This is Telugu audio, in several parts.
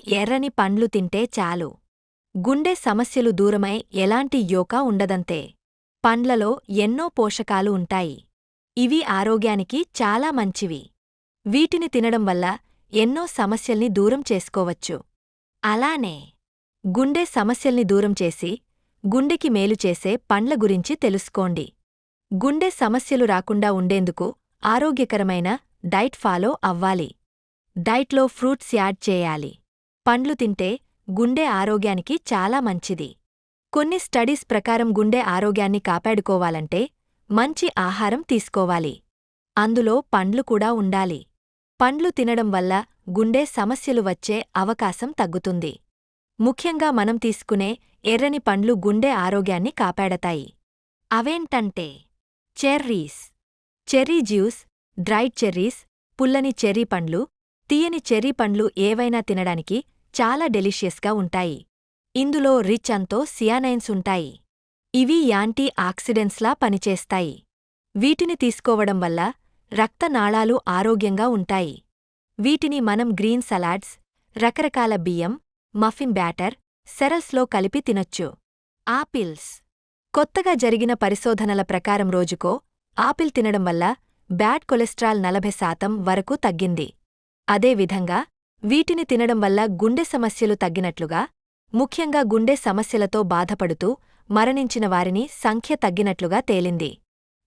ఎర్రని పండ్లు తింటే చాలు. గుండె సమస్యలు దూరమై ఎలాంటి యోకా ఉండదంతే. పండ్లలో ఎన్నో పోషకాలు ఉంటాయి. ఇవి ఆరోగ్యానికి చాలా మంచివి. వీటిని తినడం వల్ల ఎన్నో సమస్యల్ని దూరం చేసుకోవచ్చు. అలానే గుండె సమస్యల్ని దూరం చేసి గుండెకి మేలు చేసే పండ్ల గురించి తెలుసుకోండి. గుండె సమస్యలు రాకుండా ఉండేందుకు ఆరోగ్యకరమైన డైట్ ఫాలో అవ్వాలి. డైట్లో ఫ్రూట్స్ యాడ్ చేయాలి. పండ్లు తింటే గుండె ఆరోగ్యానికి చాలా మంచిది. కొన్ని స్టడీస్ ప్రకారం గుండె ఆరోగ్యాన్ని కాపాడుకోవాలంటే మంచి ఆహారం తీసుకోవాలి. అందులో పండ్లు కూడా ఉండాలి. పండ్లు తినడం వల్ల గుండె సమస్యలు వచ్చే అవకాశం తగ్గుతుంది. ముఖ్యంగా మనం తీసుకునే ఎర్రని పండ్లు గుండె ఆరోగ్యాన్ని కాపాడతాయి. అవేంటంటే cherries, cherry juice, dried cherries, పుల్లని చెర్రీ పండ్లు, తీయని చెర్రీ పండ్లు ఏవైనా తినడానికి చాలా డెలిషియస్గా ఉంటాయి. ఇందులో రిచ్ యాంథోసియానైన్స్ ఉంటాయి. ఇవి యాంటీ ఆక్సిడెంట్స్లా పనిచేస్తాయి. వీటిని తీసుకోవడం వల్ల రక్తనాళాలు ఆరోగ్యంగా ఉంటాయి. వీటిని మనం గ్రీన్ సలాడ్స్, రకరకాల బియ్యం, మఫిన్ బ్యాటర్, సెరల్స్లో కలిపి తినొచ్చు. ఆపిల్స్. కొత్తగా జరిగిన పరిశోధనల ప్రకారం రోజుకో ఆపిల్ తినడం వల్ల బ్యాడ్ కొలెస్ట్రాల్ 40% వరకు తగ్గింది. అదేవిధంగా వీటిని తినడం వల్ల గుండె సమస్యలు తగ్గినట్లుగా, ముఖ్యంగా గుండె సమస్యలతో బాధపడుతూ మరణించిన వారిని సంఖ్య తగ్గినట్లుగా తేలింది.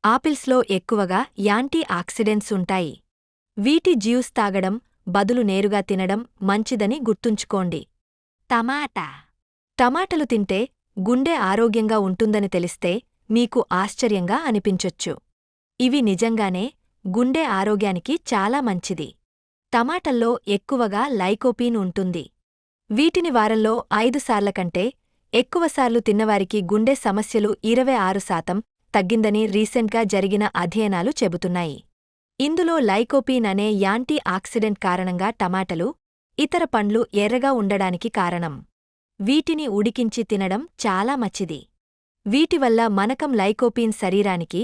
ఆపిల్స్లో ఎక్కువగా యాంటీ ఆక్సిడెంట్స్ ఉంటాయి. వీటి జ్యూస్ తాగడం బదులు నేరుగా తినడం మంచిదని గుర్తుంచుకోండి. టమాటా. టమాటలు తింటే గుండె ఆరోగ్యంగా ఉంటుందని తెలిస్తే మీకు ఆశ్చర్యంగా అనిపించొచ్చు. ఇవి నిజంగానే గుండె ఆరోగ్యానికి చాలా మంచిది. టమాటల్లో ఎక్కువగా లైకోపీన్ ఉంటుంది. వీటిని వారంలో 5 సార్ల కంటే ఎక్కువసార్లు తిన్నవారికి గుండె సమస్యలు 26% తగ్గిందని రీసెంట్గా జరిగిన అధ్యయనాలు చెబుతున్నాయి. ఇందులో లైకోపీన్ అనే యాంటీ ఆక్సిడెంట్ కారణంగా టమాటలు, ఇతర పండ్లు ఎర్రగా ఉండడానికి కారణం. వీటిని ఉడికించి తినడం చాలా మంచిది. వీటివల్ల మనకం లైకోపీన్ శరీరానికి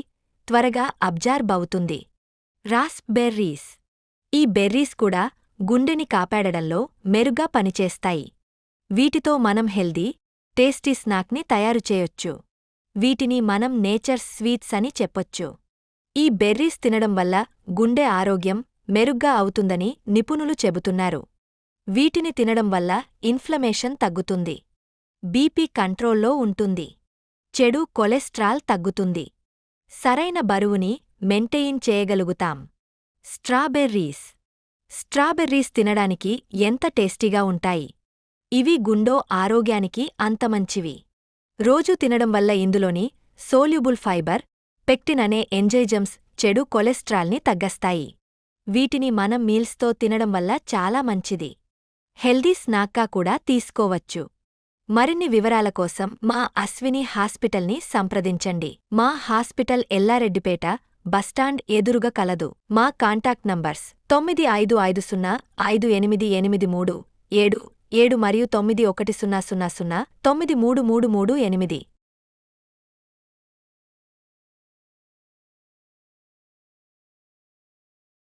త్వరగా అబ్జార్బ్ అవుతుంది. రాస్ప్బెర్రీస్. ఈ బెర్రీస్ కూడా గుండెని కాపాడడంలో మెరుగ్గా పనిచేస్తాయి. వీటితో మనం హెల్దీ, టేస్టీ స్నాక్ని తయారు చేయొచ్చు. వీటిని మనం నేచర్స్ స్వీట్స్ అని చెప్పొచ్చు. ఈ బెర్రీస్ తినడం వల్ల గుండె ఆరోగ్యం మెరుగ్గా అవుతుందని నిపుణులు చెబుతున్నారు. వీటిని తినడం వల్ల ఇన్ఫ్లమేషన్ తగ్గుతుంది. బీపీ కంట్రోల్లో ఉంటుంది. చెడు కొలెస్ట్రాల్ తగ్గుతుంది. సరైన బరువుని మెయింటెయిన్ చేయగలుగుతాం. స్ట్రాబెర్రీస్. స్ట్రాబెర్రీస్ తినడానికి ఎంత టేస్టీగా ఉంటాయి. ఇవి గుండె ఆరోగ్యానికి అంత మంచివి. రోజూ తినడం వల్ల ఇందులోని సోల్యుబుల్ ఫైబర్, పెక్టిన్ అనే ఎంజైజమ్స్ చెడు కొలెస్ట్రాల్ని తగ్గస్తాయి. వీటిని మనం మీల్స్తో తినడం వల్ల చాలా మంచిది. హెల్దీ స్నాక్గా కూడా తీసుకోవచ్చు. మరిన్ని వివరాల కోసం మా అశ్విని హాస్పిటల్ని సంప్రదించండి. మా హాస్పిటల్ ఎల్లారెడ్డిపేట బస్టాండ్ ఎదురుగా కలదు. మా కాంటాక్ట్ నంబర్స్ 9550588377 మరియు 910009333338.